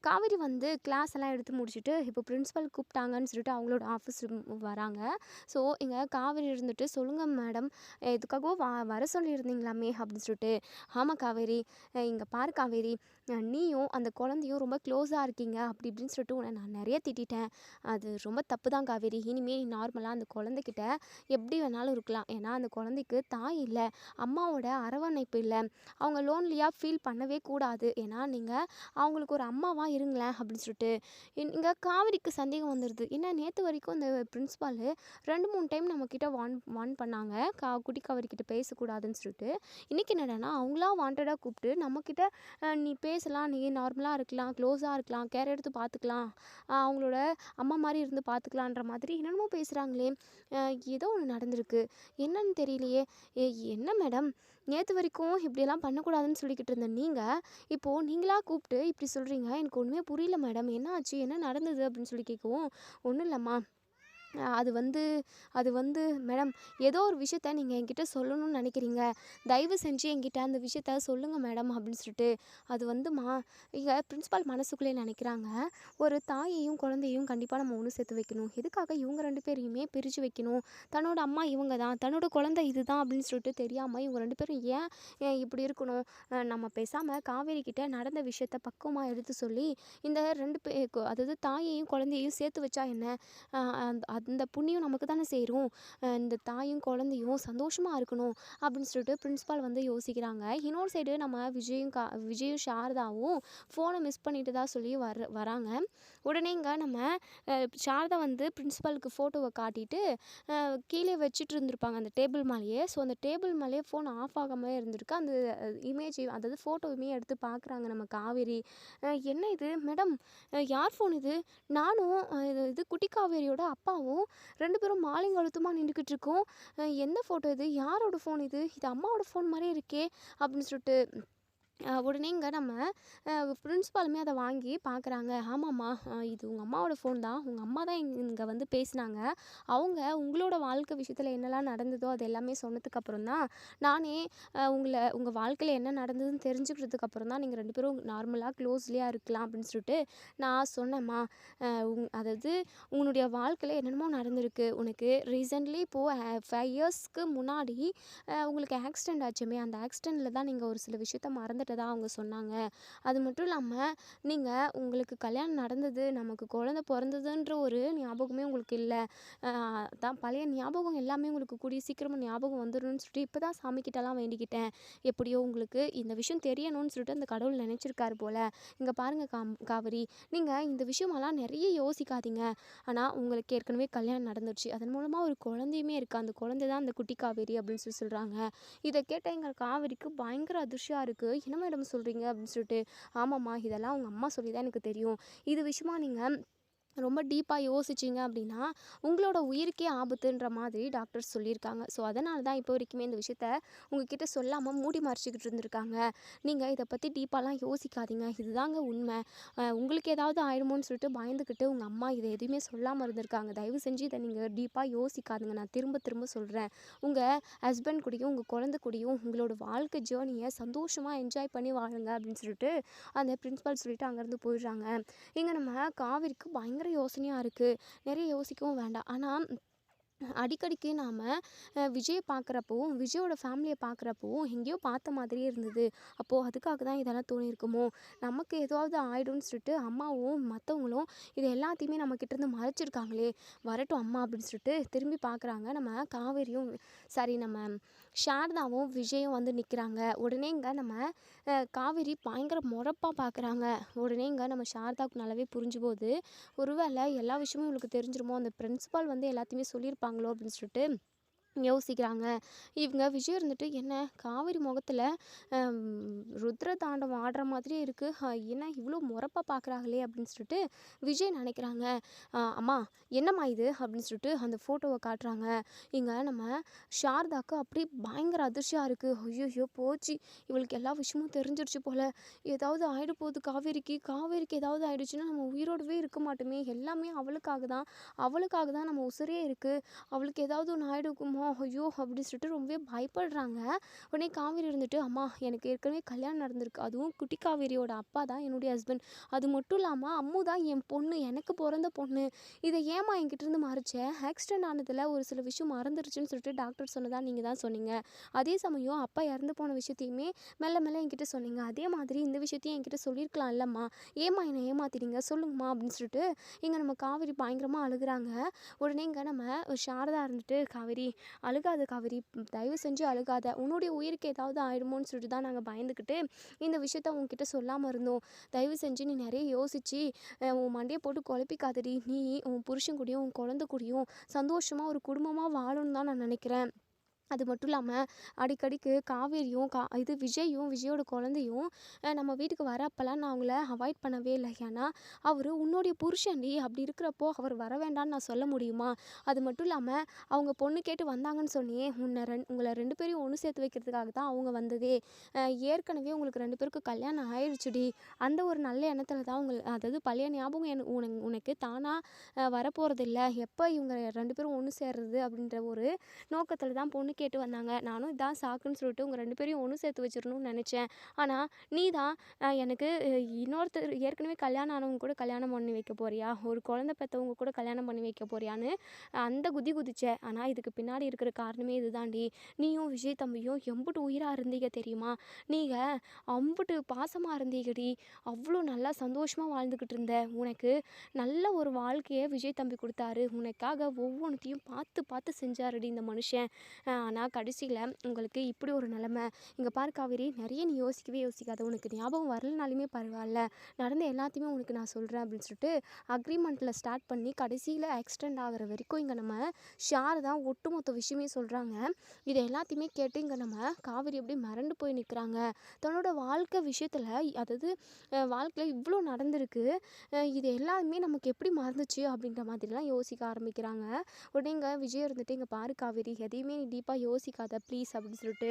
காவேரி வந்து கிளாஸ் எல்லாம் எடுத்து முடிச்சுட்டு இப்போ பிரின்ஸிபல் கூப்பிட்டாங்கன்னு சொல்லிட்டு அவங்களோட ஆஃபீஸ் வராங்க. ஸோ இங்கே காவேரி இருந்துட்டு, சொல்லுங்கள் மேடம் எதுக்காகவோ வர சொல்லியிருந்தீங்களாமே அப்படின்னு சொல்லிட்டு. ஆமாம் காவேரி, இங்கே பாரு காவேரி, நீயும் அந்த குழந்தையும் ரொம்ப க்ளோஸாக இருக்கீங்க அப்படி இப்படின்னு சொல்லிட்டு உன்னை நான் நிறைய திட்டிட்டேன். அது ரொம்ப தப்பு தான் காவேரி. இனிமேல் நீ நார்மலாக அந்த குழந்தைகிட்ட எப்படி வேணாலும் இருக்கலாம். ஏன்னா அந்த குழந்தைக்கு தாய் இல்லை, அம்மாவோட அரவணைப்பு இல்லை. அவங்க லோன்லியாக ஃபீல் பண்ணவே கூடாது. ஏன்னா நீங்கள் அவங்களுக்கு ஒரு அம்மாவாக இருங்களேன் அப்படின்னு சொல்லிட்டு. இங்கே காவேரிக்கு சந்தேகம் வந்துடுது. என்ன நேற்று வரைக்கும் இந்த பிரின்ஸிபாலு 2-3 டைம் நம்மக்கிட்ட வார்ன் பண்ணாங்க, குட்டி காவேரிக்கிட்ட பேசக்கூடாதுன்னு சொல்லிட்டு. இன்றைக்கி என்னடானா அவங்களா வாண்டடாக கூப்பிட்டு நம்மக்கிட்ட நீ பேசலாம், நீ நார்மலாக இருக்கலாம், க்ளோஸாக இருக்கலாம், கேர் எடுத்து பார்த்துக்கலாம், அவங்களோட அம்மா மாதிரி இருந்து பார்த்துக்கலான்ற மாதிரி என்னென்னமோ பேசுகிறாங்களே. ஏதோ ஒன்று நடந்திருக்கு, என்னன்னு தெரியலையே. என்ன மேடம் நேற்று வரைக்கும் இப்படியெல்லாம் பண்ணக்கூடாதுன்னு சொல்லிக்கிட்டு இருந்த நீங்கள் இப்போது நீங்களா கூப்பிட்டு இப்படி சொல்கிறீங்க, எனக்கு ஒன்றுமே புரியல மேடம், என்ன ஆச்சு, என்ன நடந்தது அப்படின்னு சொல்லி கேட்கவும். ஒன்றும் இல்லைம்மா, அது வந்து மேடம் ஏதோ ஒரு விஷயத்த நீங்கள் என்கிட்ட சொல்லணும்னு நினைக்கிறீங்க, தயவு செஞ்சு என்கிட்ட அந்த விஷயத்த சொல்லுங்கள் மேடம் அப்படின்னு சொல்லிட்டு. அது வந்துமா இங்கே பிரின்ஸிபால் மனசுக்குள்ளே நினைக்கிறாங்க, ஒரு தாயையும் குழந்தையும் கண்டிப்பாக நம்ம ஒன்று சேர்த்து வைக்கணும். எதுக்காக இவங்க 2 பேரையுமே பிரித்து வைக்கணும்? தன்னோட அம்மா இவங்க தான், தன்னோட குழந்தை இது தான் அப்படின்னு சொல்லிட்டு தெரியாமல் இவங்க 2 பேரும் ஏன் இப்படி இருக்கணும்? நம்ம பேசாமல் காவேரி கிட்ட நடந்த விஷயத்த பக்குவமாக எடுத்து சொல்லி இந்த 2 அதாவது தாயையும் குழந்தையும் சேர்த்து வச்சா என்ன? அந்த புண்ணியம் நமக்கு தானே சேரும். இந்த தாயும் குழந்தையும் சந்தோஷமாக இருக்கணும் அப்படின்னு சொல்லிட்டு பிரின்ஸிபால் வந்து யோசிக்கிறாங்க. இன்னொரு சைடு நம்ம விஜயும் சாரதாவும் ஃபோனை மிஸ் பண்ணிட்டு தான் சொல்லி வராங்க. உடனே இங்கே நம்ம சாரதா வந்து பிரின்ஸிபாலுக்கு ஃபோட்டோவை காட்டிட்டு கீழே வச்சுட்டு இருந்திருப்பாங்க அந்த டேபிள் மேலேயே. ஸோ அந்த டேபிள் மேலேயே ஃபோன் ஆஃப் ஆகாமல் இருந்திருக்கு. அந்த இமேஜ் அதாவது ஃபோட்டோவுமே எடுத்து பார்க்குறாங்க நம்ம காவேரி. என்ன இது மேடம், யார் ஃபோன் இது? நானும் இது குட்டி காவேரியோட அப்பாவும் 2 பேரும் மாலையும் கழுத்துமாக நின்றுக்கிட்டு இருக்கோம். எந்த ஃபோட்டோ இது, யாரோட ஃபோன் இது? இது அம்மாவோட ஃபோன் மாதிரியே இருக்கே அப்படின்னு சொல்லிட்டு உடனேங்க நம்ம பிரின்சிபாலுமே அதை வாங்கி பார்க்குறாங்க. ஆமாம்மா, இது உங்கள் அம்மாவோட ஃபோன் தான். உங்கள் அம்மா தான் இங்கே வந்து பேசினாங்க. அவங்க உங்களோட வாழ்க்கை விஷயத்தில் என்னெல்லாம் நடந்ததோ அது எல்லாமே சொன்னதுக்கப்புறம் தான் நானே உங்கள் வாழ்க்கையில் என்ன நடந்ததுன்னு தெரிஞ்சுக்கிறதுக்கப்புறம் தான் நீங்கள் 2 பேரும் நார்மலாக க்ளோஸ்லியாக இருக்கலாம் அப்படின்னு சொல்லிட்டு நான் சொன்னேம்மா. அதாவது உன்னுடைய வாழ்க்கையில் என்னென்னமோ நடந்திருக்கு. உனக்கு ரீசெண்ட்லி இப்போது 5 இயர்ஸ்க்கு முன்னாடி உங்களுக்கு ஆக்சிடெண்ட் ஆச்சுமே, அந்த ஆக்சிடெண்ட்டில் தான் நீங்கள் ஒரு சில விஷயத்த மறந்துட்டதா அவங்க சொன்னாங்க. அது மட்டும் இல்லாமல் நீங்கள் உங்களுக்கு கல்யாணம் நடந்தது, நமக்கு குழந்த பிறந்ததுன்ற ஒரு ஞாபகமே உங்களுக்கு இல்லை. தான் பழைய ஞாபகம் எல்லாமே உங்களுக்கு கூடிய சீக்கிரமாக ஞாபகம் வந்துடணும்னு சொல்லிட்டு இப்போ தான் சாமிக்கிட்டலாம் வேண்டிக்கிட்டேன். எப்படியோ உங்களுக்கு இந்த விஷயம் தெரியணும்னு சொல்லிட்டு அந்த கடவுள் நினச்சிருக்காரு போல். இங்கே பாருங்கள் காவிரி, நீங்கள் இந்த விஷயமெல்லாம் நிறைய யோசிக்காதீங்க. ஆனால் உங்களுக்கு ஏற்கனவே கல்யாணம் நடந்துருச்சு. அதன் மூலமாக ஒரு குழந்தையுமே இருக்குது. அந்த குழந்தை தான் அந்த குட்டி காவேரி அப்படின்னு சொல்லி சொல்கிறாங்க. இதை கேட்ட எங்கள் காவிரிக்கு பயங்கர அதிர்ச்சியாக இருக்குது. என்ன மேடம் சொல்கிறீங்க அப்படின்னு சொல்லிட்டு. ஆமாம்மா, இதெல்லாம் உங்கள் அம்மா சொல்லி தான் எனக்கு தெரியும். இது விஷயமா நீங்கள் ரொம்ப டீப்பாக யோசிச்சிங்க அப்படின்னா உங்களோட உயிருக்கே ஆபத்துன்ற மாதிரி டாக்டர்ஸ் சொல்லியிருக்காங்க. ஸோ அதனால தான் இப்போ வரைக்குமே இந்த விஷயத்த உங்ககிட்ட சொல்லாமல் மூடி மறைச்சிக்கிட்டு இருந்திருக்காங்க. நீங்கள் இதை பற்றி டீப்பாலாம் யோசிக்காதீங்க. இதுதாங்க உண்மை. உங்களுக்கு ஏதாவது ஆயிடுமோன்னு சொல்லிட்டு பயந்துக்கிட்டு உங்கள் அம்மா இதை எதுவுமே சொல்லாமல் இருந்திருக்காங்க. தயவு செஞ்சு இதை நீங்கள் டீப்பாக யோசிக்காதுங்க. நான் திரும்ப திரும்ப சொல்கிறேன். உங்கள் ஹஸ்பண்ட் கூடயும் உங்கள் குழந்தை கூடயும் உங்களோட வாழ்க்கை ஜேர்னியை சந்தோஷமாக என்ஜாய் பண்ணி வாழுங்க அப்படின்னு சொல்லிட்டு அந்த பிரின்சிபால் சொல்லிட்டு அங்கேருந்து போயிடுறாங்க. இங்கே நம்ம காவிரிக்கு பயங்கர யோசனையாக இருக்குது. நிறைய யோசிக்கவும் வேண்டாம். ஆனால் அடிக்கடிக்கு நாம் விஜயை பார்க்குறப்பவும் விஜயோட ஃபேமிலியை பார்க்குறப்பவும் எங்கேயோ பார்த்த மாதிரியே இருந்தது. அப்போது அதுக்காக தான் இதெல்லாம் தோணியிருக்குமோ, நமக்கு ஏதாவது ஆயிடும்னு சொல்லிட்டு அம்மாவும் மற்றவங்களும் இது எல்லாத்தையுமே நம்மக்கிட்டேருந்து மறைச்சிருக்காங்களே, வரட்டும் அம்மா அப்படின்னு சொல்லிட்டு திரும்பி பார்க்குறாங்க. நம்ம காவேரியும் சாரி நம்ம சாரதாவும் விஜயும் வந்து நிற்கிறாங்க. உடனேங்க நம்ம காவேரி பயங்கர முறப்பாக பார்க்குறாங்க. உடனேங்க நம்ம சாரதாவுக்கு நல்லாவே புரிஞ்சு போகுது. ஒருவேளை எல்லா விஷயமும் இவளுக்கு தெரிஞ்சிருமோ, அந்த பிரின்சிபால் வந்து எல்லாத்தையுமே சொல்லியிருப்பாங்களோ அப்படின்னு சொல்லிட்டு யோசிக்கிறாங்க. இவங்க விஜய் இருந்துட்டு என்ன காவேரி முகத்தில் ருத்ர தாண்டவம் ஆடுற மாதிரியே இருக்குது, என்ன இவ்வளோ முறப்பாக பார்க்குறாங்களே அப்படின்னு சொல்லிட்டு விஜய் நினைக்கிறாங்க. அம்மா என்னம்மா இது அப்படின்னு சொல்லிட்டு அந்த ஃபோட்டோவை காட்டுறாங்க. இங்கே நம்ம சாரதாக்கு அப்படி பயங்கர அதிர்ச்சியாக இருக்குது. ஐயோ போச்சு, இவளுக்கு எல்லா விஷயமும் தெரிஞ்சிருச்சு போல். ஏதாவது ஆகிட போகுது காவேரிக்கு ஏதாவது ஆயிடுச்சுன்னா நம்ம உயிரோடவே இருக்க மாட்டோமே. எல்லாமே அவளுக்காக தான் நம்ம உசுரே இருக்குது. அவளுக்கு ஏதாவது ஒன்று ஆகிடுக்குமோ ஐயோ அப்படின்னு சொல்லிட்டு ரொம்பவே பயப்படுறாங்க. உடனே காவேரி இருந்துட்டு அம்மா எனக்கு ஏற்கனவே கல்யாணம் நடந்திருக்கு. அதுவும் குட்டி காவேரியோட அப்பா தான் என்னுடைய ஹஸ்பண்ட். அது மட்டும் இல்லாமல் அம்மு தான் என் பொண்ணு, எனக்கு பிறந்த பொண்ணு. இதை ஏமா என்கிட்டருந்து மறைச்சேன்? ஆக்சிடென்ட் ஆனதில் ஒரு சில விஷயம் மறந்துருச்சுன்னு சொல்லிட்டு டாக்டர் சொன்னதா நீங்கள் தான் சொன்னீங்க. அதே சமயம் அப்பா இறந்து போன விஷயத்தையுமே மெல்ல மெல்ல என்கிட்ட சொன்னீங்க. அதே மாதிரி இந்த விஷயத்தையும் என்கிட்ட சொல்லியிருக்கலாம் இல்லைம்மா, ஏம்மா என்னை ஏமாத்திட்டீங்க சொல்லுங்கம்மா அப்படின்னு சொல்லிட்டு இங்கே நம்ம காவேரி பயங்கரமாக அழுகுறாங்க. உடனே இங்கே நம்ம சாரதா இருந்துட்டு காவேரி அழுகாத காவேரி, தயவு செஞ்சு அழுகாத, உன்னுடைய உயிருக்கு ஏதாவது ஆயிடுமோன்னு சொல்லிட்டு தான் நாங்கள் பயந்துக்கிட்டு இந்த விஷயத்த உன்கிட்ட சொல்லாமல் இருந்தோம். தயவு செஞ்சு நீ நிறைய யோசித்து உன் மண்டையை போட்டு குழப்பிக்காதடி. நீ உன் புருஷன் கூடயும் உன் குழந்தை கூடயும் சந்தோஷமாக ஒரு குடும்பமாக வாழணும்னு தான் நான் நினைக்கிறேன். அது மட்டும் இல்லாமல் அடிக்கடிக்கு காவேரியும் விஜயும் விஜயோட குழந்தையும் நம்ம வீட்டுக்கு வரப்பெல்லாம் நான் அவங்கள அவாய்ட் பண்ணவே இல்லை. ஏன்னா அவர் உன்னுடைய புருஷன்டி, அப்படி இருக்கிறப்போ அவர் வர வேண்டான்னு நான் சொல்ல முடியுமா? அது மட்டும் இல்லாமல் அவங்க பொண்ணு கேட்டு வந்தாங்கன்னு சொன்னியே, உங்களை 2 பேரையும் ஒன்று சேர்த்து வைக்கிறதுக்காக தான் அவங்க வந்ததே. ஏற்கனவே உங்களுக்கு 2 பேருக்கு கல்யாணம் ஆயிடுச்சுடி. அந்த ஒரு நல்ல எண்ணத்தில் தான் அதாவது பழைய ஞாபகம் உனக்கு தானாக வரப்போகிறதில்ல. எப்போ இவங்க 2 பேரும் ஒன்று சேர்றது அப்படின்ற ஒரு நோக்கத்தில் தான் பொண்ணு கேட்டு வந்தாங்க. நானும் இதான் சாக்குன்னு சொல்லிட்டு உங்கள் 2 பேரையும் ஒன்று சேர்த்து வச்சிடணும்னு நினச்சேன். ஆனால் நீ தான் எனக்கு இன்னொருத்தர் ஏற்கனவே கல்யாணம் ஆனவங்க கூட கல்யாணம் பண்ணி வைக்க போறியா, ஒரு குழந்தை பெற்றவங்க கூட கல்யாணம் பண்ணி வைக்க போறியான்னு அந்த குதிச்சேன். ஆனால் இதுக்கு பின்னாடி இருக்கிற காரணமே இதுதாண்டி. நீயும் விஜய் தம்பியும் எம்புட்டு உயிராக இருந்தீங்க தெரியுமா? நீங்கள் அம்புட்டு பாசமாக இருந்தீங்கடி. அவ்வளோ நல்லா சந்தோஷமாக வாழ்ந்துக்கிட்டு இருந்த உனக்கு நல்ல ஒரு வாழ்க்கையை விஜய் தம்பி கொடுத்தாரு. உனக்காக ஒவ்வொன்றையும் பார்த்து பார்த்து செஞ்சாருடி இந்த மனுஷன். ஆனால் கடைசியில் உங்களுக்கு இப்படி ஒரு நிலமை. இங்கே பாரு காவேரி, நிறைய நீ யோசிக்கவே யோசிக்காத. உனக்கு ஞாபகம் வரலனாலுமே பரவாயில்ல, நடந்த எல்லாத்தையுமே உனக்கு நான் சொல்கிறேன் அப்படின்னு சொல்லிட்டு அக்ரிமெண்ட்டில் ஸ்டார்ட் பண்ணி கடைசியில் ஆக்சிடெண்ட் ஆகிற வரைக்கும் இங்கே நம்ம சாரதா ஒட்டுமொத்த விஷயமே சொல்கிறாங்க. இது எல்லாத்தையுமே கேட்டு இங்கே நம்ம காவேரி அப்படியே மிரண்டு போய் நிற்கிறாங்க. தன்னோட வாழ்க்கை விஷயத்தில், அதாவது வாழ்க்கையில் இவ்வளோ நடந்திருக்கு, இது எல்லாமே நமக்கு எப்படி மறந்துச்சு அப்படின்ற மாதிரிலாம் யோசிக்க ஆரம்பிக்கிறாங்க. உடனே இங்கே விஜய் இருந்துட்டு இங்கே பாரு காவேரி, எதையுமே நீ டீப்பாக யோசிக்காத ப்ளீஸ் அப்படின்னு சொல்லிட்டு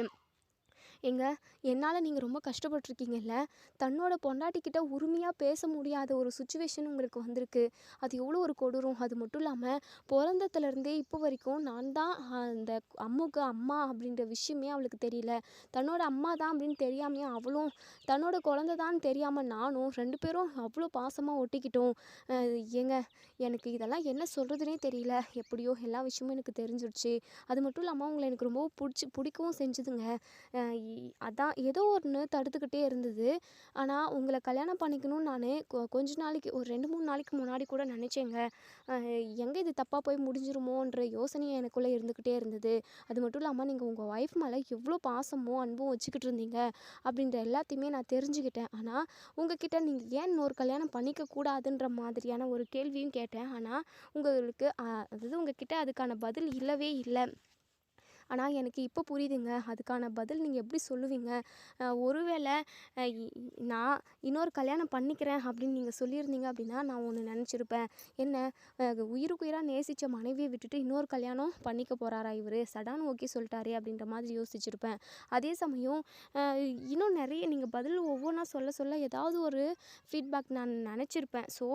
ஏங்க, என்னால நீங்க ரொம்ப கஷ்டப்பட்டுருக்கீங்கல்ல. தன்னோட பொண்டாட்டிக்கிட்ட உரிமையா பேச முடியாத ஒரு சிச்சுவேஷன் உங்களுக்கு வந்திருக்கு. அது எவ்வளோ ஒரு கொடூரம். அது மட்டும் இல்லாம பொறந்ததுலேருந்தே இப்போ வரைக்கும் நான் தான் அந்த அம்முக்கு அம்மா அப்படின்ற விஷயமே அவளுக்கு தெரியல. தன்னோட அம்மா தான் அப்படின்னு தெரியாமயே அவளும், தன்னோட குழந்த தான்னு தெரியாம நானும் 2 பேரும் அவ்வளோ பாசமா ஒட்டிக்கிட்டோம். அ ஏங்க, எனக்கு இதெல்லாம் என்ன சொல்றதுன்னே தெரியல. எப்படியோ எல்லா விஷயமும் எனக்கு தெரிஞ்சிருச்சு. அது மட்டும் இல்லாம உங்கள எனக்கு ரொம்ப பிடிக்கவும் செஞ்சுதுங்க. அ இ அதான் ஏதோ ஒண்ணு தடுத்துக்கிட்டே இருந்தது. ஆனா, உங்கள கல்யாணம் பண்ணிக்கணும்னு நானு கொஞ்ச நாளைக்கு ஒரு 2, 3 நாளைக்கு முன்னாடி கூட நெனச்சேங்க. அ எங்க இது தப்பா போய் முடிஞ்சிருமோன்ற யோசனை எனக்குள்ள இருந்துக்கிட்டே இருந்தது. அது மட்டும் இல்லாம நீங்க உங்க ஒய்ஃப் மேல எவ்ளோ பாசமும், அன்பும் வச்சுக்கிட்டு இருந்தீங்க அப்படின்ற எல்லாத்தையுமே நான் தெரிஞ்சுக்கிட்டேன். ஆனா, உங்ககிட்ட நீங்க ஏன் இன்னொரு கல்யாணம் பண்ணிக்க கூடாதுன்ற மாதிரியான ஒரு கேள்வியும் கேட்டேன். ஆனா, உங்களுக்கு அதாவது உங்ககிட்ட அதுக்கான பதில் இல்லவே இல்ல. ஆனா, எனக்கு இப்போ புரியுதுங்க. அதுக்கான பதில் நீங்க எப்படி சொல்லுவீங்க? ஒருவேள அ இ நான் இன்னொரு கல்யாணம் பண்ணிக்கிறேன் அப்படின்னு நீங்க சொல்லியிருந்தீங்க அப்படின்னா, நான் ஒண்ணு நெனச்சிருப்பேன். என்ன உயிருக்கு உயிரா நேசிச்ச மனைவிய விட்டுட்டு இன்னொரு கல்யாணம் பண்ணிக்க போறாரா இவரு? சடார்ன்னு ஓகே சொல்ட்டாரே அப்படின்ற மாதிரி யோசிச்சிருப்பேன். அதே சமயம் அ இன்னும் நெறைய நீங்க பதில் ஒவ்வொன்னா சொல்ல சொல்ல ஏதாவது ஒரு ஃபீட்பேக் நான் நெனச்சிருப்பேன். ஸோ,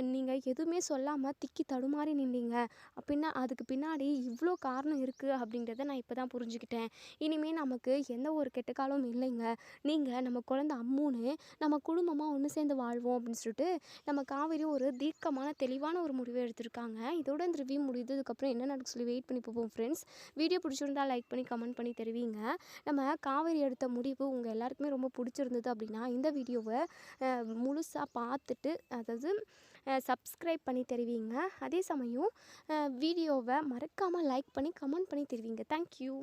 நீங்க எதுவுமே சொல்லாம திக்கி தடுமாறி நின்னீங்க. அப்படின்னா அதுக்கு பின்னாடி இவ்ளோ காரணம் இருக்கு அப்படின்றத நான் இப்போ தான் புரிஞ்சுக்கிட்டேன். இனிமே நமக்கு எந்த ஒரு கெட்ட காலமும் இல்லைங்க. நீங்க நம்ம குழந்த அம்முன்னு நம்ம குடும்பமா ஒண்ணு சேர்ந்து வாழ்வோம் அப்படின்னு சொல்லிட்டு நம்ம காவேரி ஒரு தீர்க்கமான தெளிவான ஒரு முடிவு எடுத்திருக்காங்க. இதோட இந்த ரிவ்யூ முடியுது. இதுக்கப்புறம் என்ன நடக்குன்னு சொல்லி வெயிட் பண்ணி பார்ப்போம் ஃப்ரெண்ட்ஸ். வீடியோ பிடிச்சிருந்தா லைக் பண்ணி கமெண்ட் பண்ணி தெரிவிங்க. நம்ம காவேரி எடுத்த முடிவு உங்க எல்லாருக்குமே ரொம்ப பிடிச்சிருந்தது அப்படின்னா இந்த வீடியோவ முழுசா பார்த்துட்டு அதாவது சப்ஸ்கிரைப் பண்ணி தெரிவிங்க. அதே சமயம் வீடியோவை மறக்காமல் லைக் பண்ணி கமெண்ட் பண்ணி தெரிவிங்க. தேங்க்யூ.